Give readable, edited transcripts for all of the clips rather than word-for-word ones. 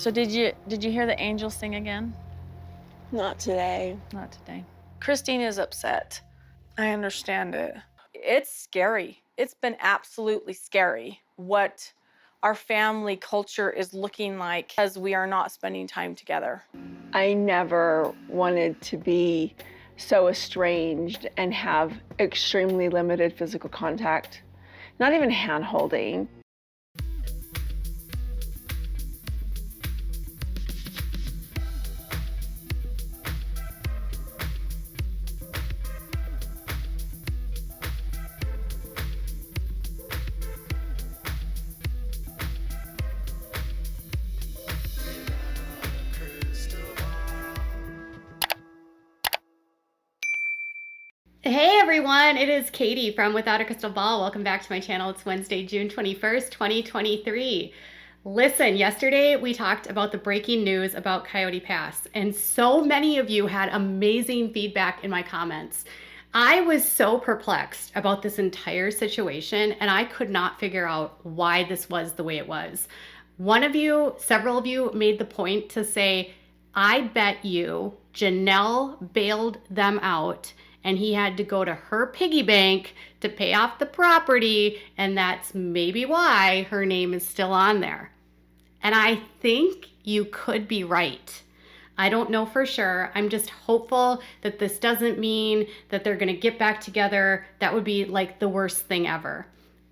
So did you hear the angels sing again? Not today. Not today. Christine is upset. I understand it. It's scary. It's been absolutely scary what our family culture is looking like as we are not spending time together. I never wanted to be so estranged and have extremely limited physical contact, not even hand holding. Hey everyone, it is Katie from Without a Crystal Ball. Welcome back to my channel. It's Wednesday, June 21st, 2023. Listen, yesterday we talked about the breaking news about Coyote Pass, and so many of you had amazing feedback in my comments. I was so perplexed about this entire situation, and I could not figure out why this was the way it was. One of you, several of you made the point to say, I bet you Janelle bailed them out and he had to go to her piggy bank to pay off the property, and that's maybe why her name is still on there. And I think you could be right. I don't know for sure. I'm just hopeful that this doesn't mean that they're gonna get back together. That would be like the worst thing ever.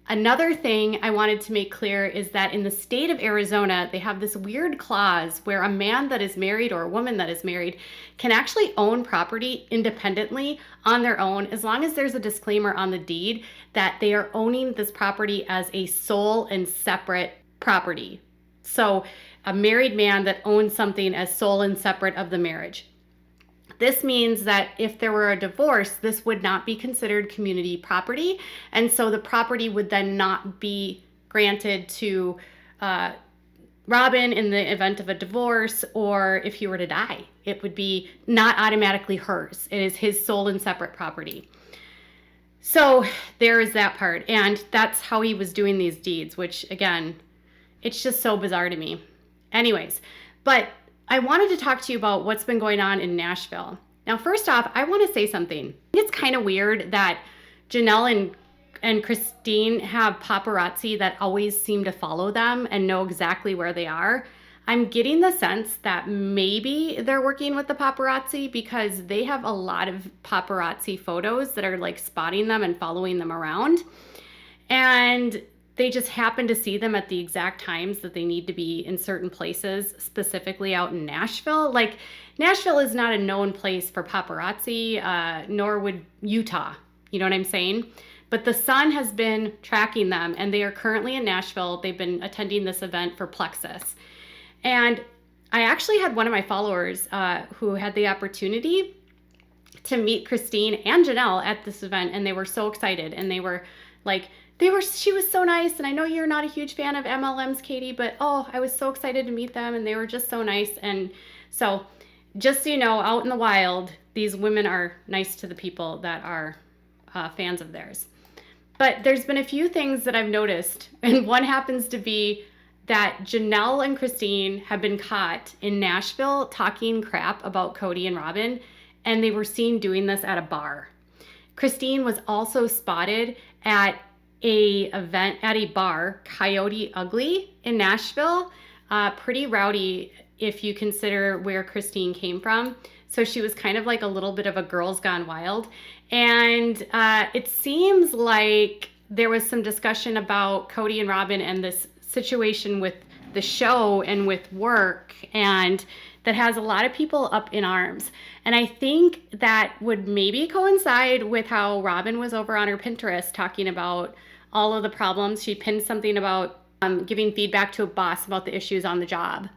Another thing I wanted to make clear is that in the state of Arizona, they have this weird clause where a man that is married or a woman that is married can actually own property independently on their own, as long as there's a disclaimer on the deed that they are owning this property as a sole and separate property. So a married man that owns something as sole and separate of the marriage. This means that if there were a divorce, this would not be considered community property. And so the property would then not be granted to Robyn in the event of a divorce, or if he were to die. It would be not automatically hers. It is his sole and separate property. So there is that part. And that's how he was doing these deeds, which again, it's just so bizarre to me. Anyways, but I wanted to talk to you about what's been going on in Nashville. Now, first off, I want to say something. It's kind of weird that Janelle and Christine have paparazzi that always seem to follow them and know exactly where they are. I'm getting the sense that maybe they're working with the paparazzi because they have a lot of paparazzi photos that are like spotting them and following them around. And they just happen to see them at the exact times that they need to be in certain places, specifically out in Nashville. Like, Nashville is not a known place for paparazzi, nor would Utah. You know what I'm saying? But the Sun has been tracking them, and they are currently in Nashville. They've been attending this event for Plexus. And I actually had one of my followers who had the opportunity to meet Christine and Janelle at this event, and they were so excited, and they were like, she was so nice, and I know you're not a huge fan of MLMs, Katie, but oh, I was so excited to meet them, and they were just so nice. And so, just so you know, out in the wild, these women are nice to the people that are fans of theirs. But there's been a few things that I've noticed, and one happens to be that Janelle and Christine have been caught in Nashville talking crap about Kody and Robyn, and they were seen doing this at a bar. Christine was also spotted at a bar, Coyote Ugly in Nashville. Pretty rowdy if you consider where Christine came from. So she was kind of like a little bit of a girls gone wild. And it seems like there was some discussion about Kody and Robyn and this situation with the show and with work, and that has a lot of people up in arms. And I think that would maybe coincide with how Robyn was over on her Pinterest talking about all of the problems. She pinned something about giving feedback to a boss about the issues on the job,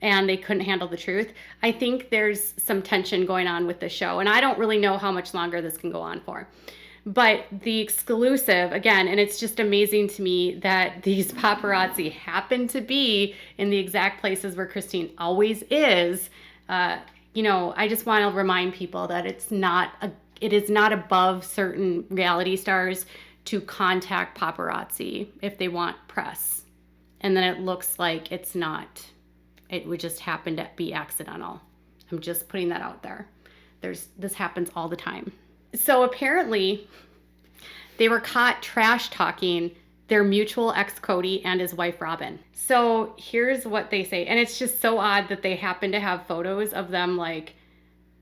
and they couldn't handle the truth. I think there's some tension going on with the show, and I don't really know how much longer this can go on for. But the exclusive, again, and it's just amazing to me that these paparazzi happen to be in the exact places where Christine always is. You know, I just want to remind people that it is not above certain reality stars to contact paparazzi if they want press. And then it looks like it's not It would just happen to be accidental. I'm just putting that out there. This happens all the time. So apparently they were caught trash talking their mutual ex Kody and his wife Robyn. So here's what they say. And it's just so odd that they happen to have photos of them. Like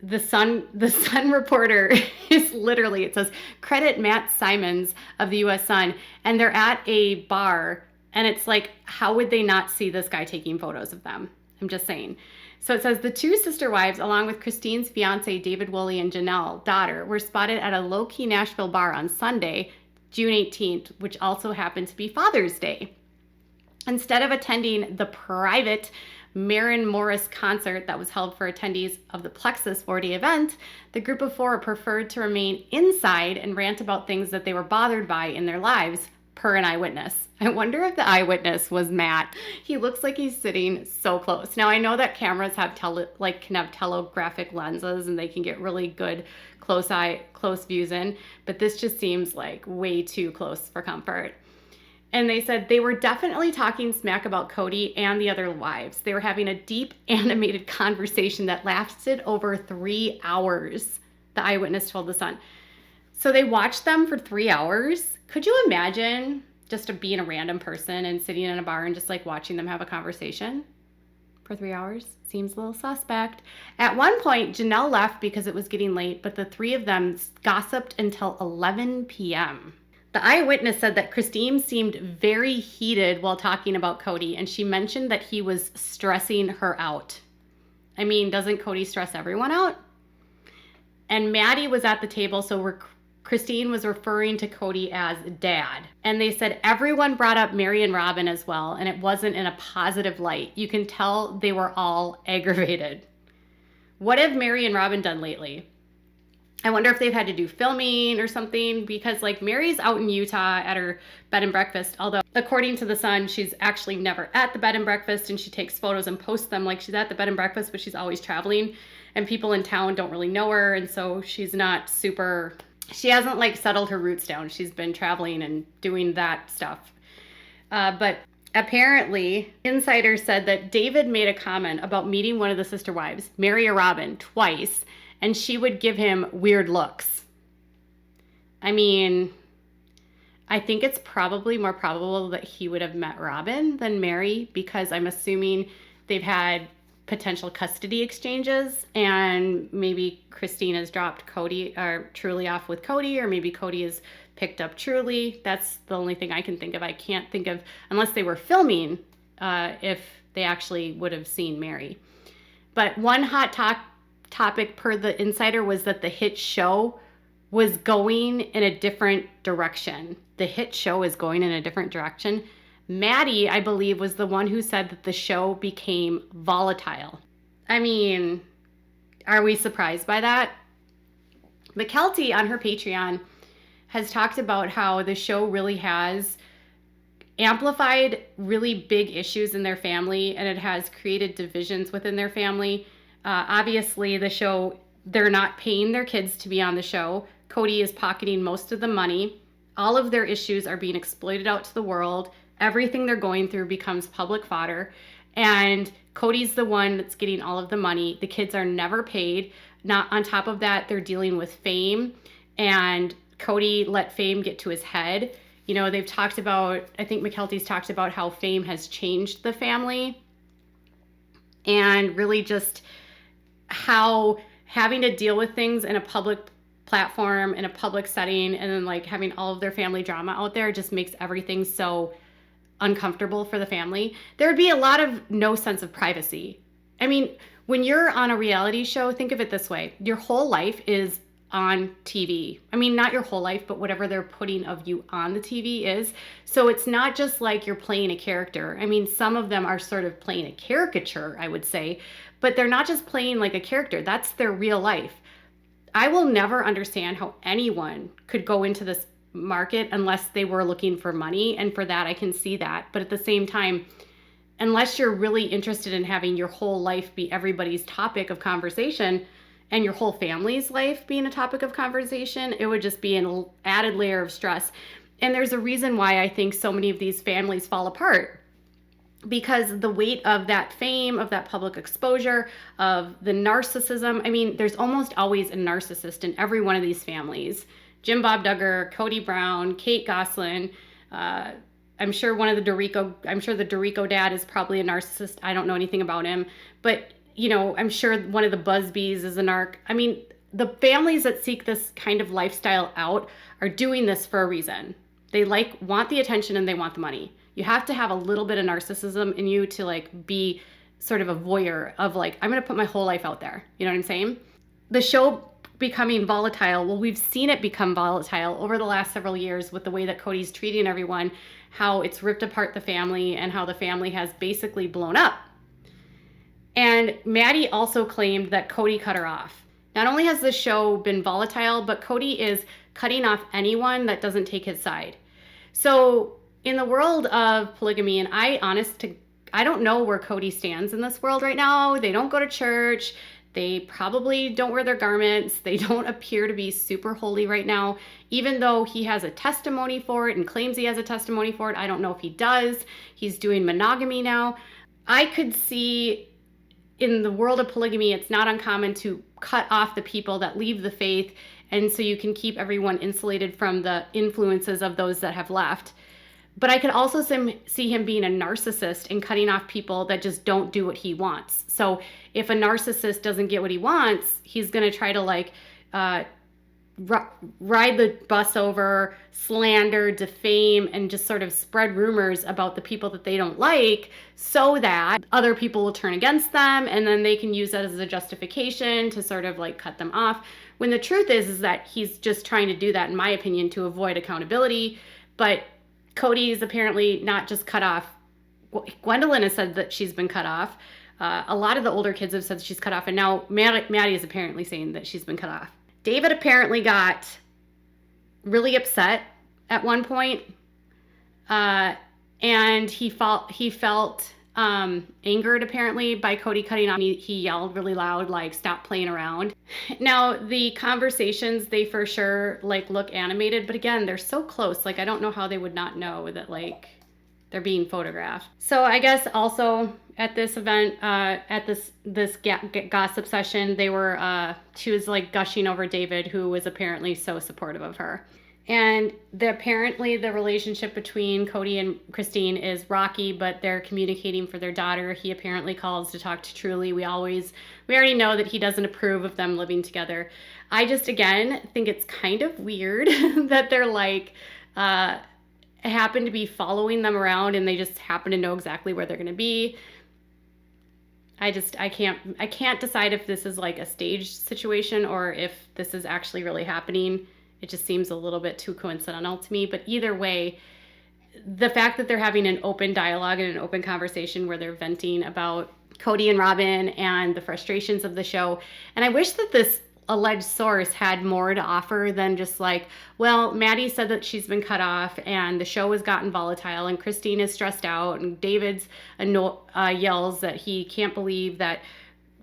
the Sun reporter is literally, it says, credit Matt Simons of the US Sun. And they're at a bar and it's like, how would they not see this guy taking photos of them? I'm just saying. So it says the two sister wives, along with Christine's fiance, David Woolley, and Janelle, daughter, were spotted at a low-key Nashville bar on Sunday, June 18th, which also happened to be Father's Day. Instead of attending the private Maren Morris concert that was held for attendees of the Plexus 4-day event, the group of four preferred to remain inside and rant about things that they were bothered by in their lives, per an eyewitness. I wonder if the eyewitness was Matt. He looks like he's sitting so close. Now I know that cameras have can have telegraphic lenses and they can get really good close views in, but this just seems like way too close for comfort. And they said they were definitely talking smack about Kody and the other wives. They were having a deep, animated conversation that lasted over 3 hours, the eyewitness told The Sun. So they watched them for 3 hours. Could you imagine just being a random person and sitting in a bar and just like watching them have a conversation for 3 hours? Seems a little suspect. At one point, Janelle left because it was getting late, but the three of them gossiped until 11 p.m. The eyewitness said that Christine seemed very heated while talking about Kody, and she mentioned that he was stressing her out. I mean, doesn't Kody stress everyone out? And Maddie was at the table, so Christine was referring to Kody as dad. And they said everyone brought up Mary and Robyn as well, and it wasn't in a positive light. You can tell they were all aggravated. What have Mary and Robyn done lately? I wonder if they've had to do filming or something, because like Mary's out in Utah at her bed and breakfast, although according to The Sun, she's actually never at the bed and breakfast, and she takes photos and posts them like she's at the bed and breakfast, but she's always traveling and people in town don't really know her. And so she hasn't like settled her roots down. She's been traveling and doing that stuff. But apparently insiders said that David made a comment about meeting one of the sister wives, Mary or Robyn, twice, and she would give him weird looks. I mean, I think it's probably more probable that he would have met Robyn than Mary, because I'm assuming they've had potential custody exchanges, and maybe Christine has dropped Kody or Truly off with Kody, or maybe Kody has picked up Truly. That's the only thing I can think of. I can't think of, unless they were filming, if they actually would have seen Mary. But one hot topic per the insider was that the hit show was going in a different direction. The hit show is going in a different direction. Maddie, I believe, was the one who said that the show became volatile. I mean, are we surprised by that? Mykelti on her Patreon has talked about how the show really has amplified really big issues in their family, and it has created divisions within their family. Obviously, the show, they're not paying their kids to be on the show. Kody is pocketing most of the money. All of their issues are being exploited out to the world. Everything they're going through becomes public fodder. And Kody's the one that's getting all of the money. The kids are never paid. Not on top of that, they're dealing with fame. And Kody let fame get to his head. You know, they've talked about, I think Mykelti's talked about how fame has changed the family. And really just how having to deal with things in a public platform, in a public setting, and then like having all of their family drama out there just makes everything so uncomfortable for the family. There would be a lot of no sense of privacy. I mean, when you're on a reality show, think of it this way. Your whole life is on TV. I mean, not your whole life, but whatever they're putting of you on the TV is. So it's not just like you're playing a character. I mean, some of them are sort of playing a caricature, I would say, but they're not just playing like a character. That's their real life. I will never understand how anyone could go into this market unless they were looking for money. And for that, I can see that. But at the same time, unless you're really interested in having your whole life be everybody's topic of conversation and your whole family's life being a topic of conversation, it would just be an added layer of stress. And there's a reason why I think so many of these families fall apart. because the weight of that fame, of that public exposure, of the narcissism. I mean, there's almost always a narcissist in every one of these families. Jim Bob Duggar, Kody Brown, Kate Gosselin. I'm sure the Dorico dad is probably a narcissist. I don't know anything about him. But, you know, I'm sure one of the Busbys is a narc. I mean, the families that seek this kind of lifestyle out are doing this for a reason. They want the attention and they want the money. You have to have a little bit of narcissism in you to like be sort of a voyeur of like, I'm going to put my whole life out there. You know what I'm saying? The show becoming volatile. Well, we've seen it become volatile over the last several years with the way that Kody's treating everyone, how it's ripped apart the family and how the family has basically blown up. And Maddie also claimed that Kody cut her off. Not only has the show been volatile, but Kody is cutting off anyone that doesn't take his side. So in the world of polygamy, and I don't know where Kody stands in this world right now. They don't go to church. They probably don't wear their garments. They don't appear to be super holy right now, even though he has a testimony for it and claims he has a testimony for it. I don't know if he does. He's doing monogamy now. I could see in the world of polygamy, it's not uncommon to cut off the people that leave the faith, and so you can keep everyone insulated from the influences of those that have left. But I could also see him being a narcissist and cutting off people that just don't do what he wants. So if a narcissist doesn't get what he wants, he's going to try to like ride the bus over, slander, defame, and just sort of spread rumors about the people that they don't like so that other people will turn against them, and then they can use that as a justification to sort of like cut them off. When the truth is that he's just trying to do that, in my opinion, to avoid accountability. But Kody is apparently not just cut off. Gwendolyn has said that she's been cut off. A lot of the older kids have said she's cut off, and now Maddie is apparently saying that she's been cut off. David apparently got really upset at one point, and he felt angered apparently by Kody cutting off. He yelled really loud, like, "Stop playing around." Now the conversations, they for sure like look animated, but again, they're so close. Like, I don't know how they would not know that like they're being photographed. So I guess also at this event, at this gossip session, she was like gushing over David, who was apparently so supportive of her. And apparently the relationship between Kody and Christine is rocky, but they're communicating for their daughter. He apparently calls to talk to Truly. We already know that he doesn't approve of them living together. I just, again, think it's kind of weird that they're like, happen to be following them around and they just happen to know exactly where they're going to be. I can't decide if this is like a staged situation or if this is actually really happening. It just seems a little bit too coincidental to me. But either way, the fact that they're having an open dialogue and an open conversation where they're venting about Kody and Robyn and the frustrations of the show. And I wish that this alleged source had more to offer than just like, well, Maddie said that she's been cut off and the show has gotten volatile and Christine is stressed out and David's yells that he can't believe that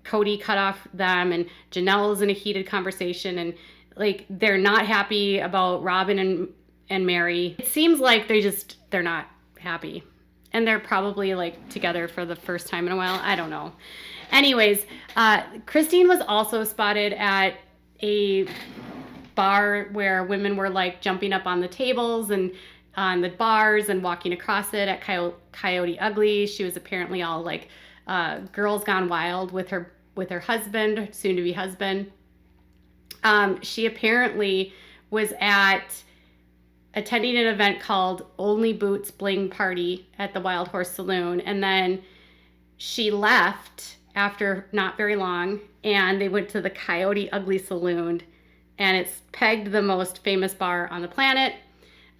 Kody cut off them, and Janelle is in a heated conversation, and like they're not happy about Robyn and Mary. It seems like they're not happy, and they're probably like together for the first time in a while. I don't know. Anyways, Christine was also spotted at a bar where women were like jumping up on the tables and on the bars and walking across it at Coyote Ugly. She was apparently all like girls gone wild with her husband, soon to be husband. She apparently was attending an event called Only Boots Bling Party at the Wild Horse Saloon, and then she left after not very long, and they went to the Coyote Ugly Saloon, and it's pegged the most famous bar on the planet.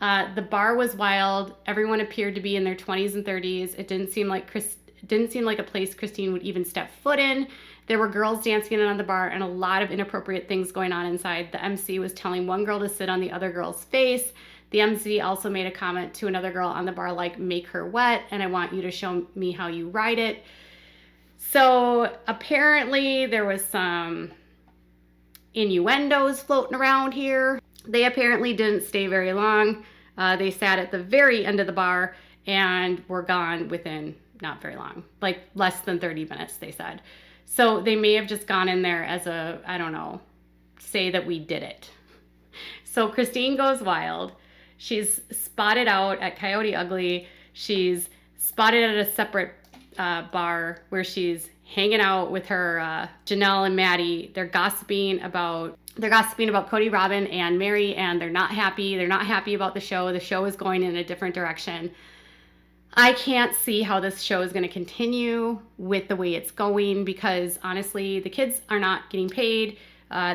The bar was wild. Everyone appeared to be in their 20s and 30s. It didn't seem like a place Christine would even step foot in. There were girls dancing on the bar and a lot of inappropriate things going on inside. The MC was telling one girl to sit on the other girl's face. The MC also made a comment to another girl on the bar like, "Make her wet, and I want you to show me how you ride it." So apparently there was some innuendos floating around here. They apparently didn't stay very long. They sat at the very end of the bar and were gone within not very long, like less than 30 minutes, they said. So they may have just gone in there as a, I don't know, say that we did it. So Christine goes wild. She's spotted out at Coyote Ugly. She's spotted at a separate bar where she's hanging out with her Janelle and Maddie. They're gossiping about Kody, Robyn, and Mary, and they're not happy. They're not happy about the show. The show is going in a different direction. I can't see how this show is going to continue with the way it's going because honestly, the kids are not getting paid.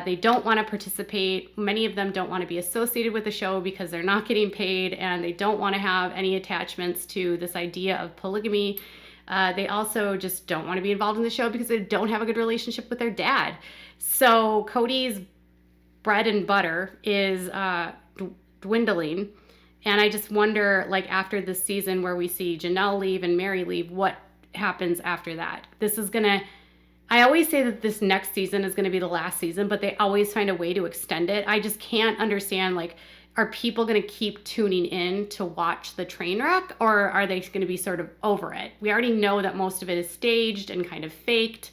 They don't want to participate. Many of them don't want to be associated with the show because they're not getting paid, and they don't want to have any attachments to this idea of polygamy. They also just don't want to be involved in the show because they don't have a good relationship with their dad. So Kody's bread and butter is dwindling. And I just wonder, like, after this season where we see Janelle leave and Mary leave, what happens after that? I always say that this next season is going to be the last season, but they always find a way to extend it. I just can't understand, like, are people going to keep tuning in to watch the train wreck, or are they going to be sort of over it? We already know that most of it is staged and kind of faked.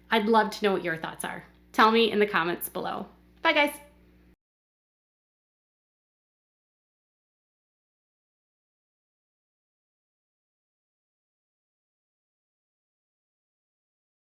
I'd love to know what your thoughts are. Tell me in the comments below. Bye, guys.